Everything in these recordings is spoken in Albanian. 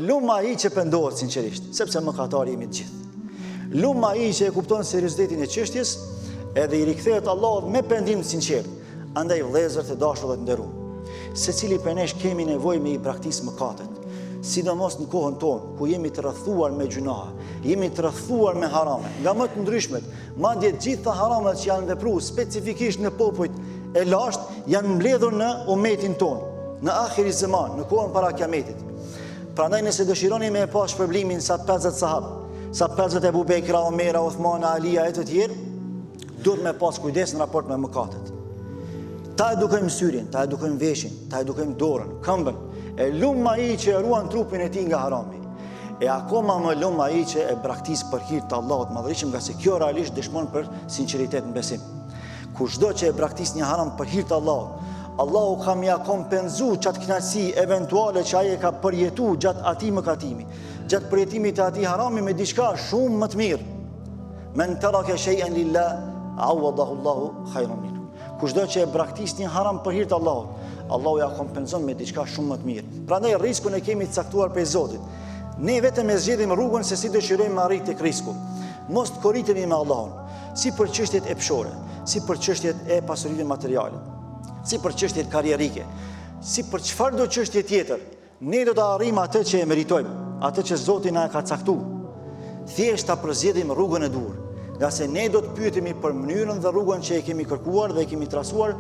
lumë ai që pendohet sinqerisht, sepse mëkatari jemi të gjithë. Lumë ai që e kupton seriozitetin e çështjes, edhe i rikthehet Allahut me pendim sinqert. Andaj vëllezër të dashur dhe të nderuar, secili prej nesh kemi nevojë me i braktisë mëkatet, sidomos në kohën tonë ku jemi të rrethuar me gjunahe, jemi të rrethuar me harame, nga më të ndryshmet, madje të gjitha haramet që janë vepruar specifikisht në popujt e lashtë janë mbledhur në umetin tonë, në akhiri zaman, në kohën para kiametit. Prandaj nëse dëshironi me e pas shpërblimin sa 50 sahabë, sa 50 Ebu Bekra, Omera, Uthmana, Alia e të tjerë, duhet me pas kujdes në raport me mëkatet. Ta edukojmë syrin, ta edukojmë veshin, ta edukojmë dorën, këmbën, e lumë ai që e ruan trupin e tij nga harami. E akoma më lumë ai që e braktis për hir të Allahut Madhërisht, nga se kjo realisht dëshmon për sinqeritet në besim. Kushdo që e braktis një haram për hir të Allahut, Allahu ka mja kompenzu qatë kënaqësi eventuale që ai e ka përjetu gjatë atij mëkatimi, gjatë përjetimit të atij harami me diçka shumë më të mirë. Men taraka shay'an lillah, awadahu Allahu khayran minhu. Kushdo që e braktis një haram për hir të Allahut, Allahu ja kompenzon me diçka shumë më të mirë. Prandaj riskun e kemi të caktuar prej Zotit. Ne vetëm e zgjedhim rrugën se si dëshirojmë arrit tek risku. Mos të korritemi me Allahun, si për çështjet e pshore, si për çështjet e pasurive materiale, si për çështjet karrierike, si për çfarëdo çështje tjetër. Ne do të arrijmë atë që e meritojmë, atë që Zoti na ka caktuar. Thjesht ta përzgjedhim rrugën e duhur. Nga se ne do të pyetemi për mënyrën dhe rrugën që e kemi kërkuar dhe e kemi trasuar,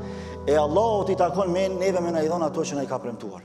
e Allahut i takon neve me na i dhon ato që na i ka premtuar.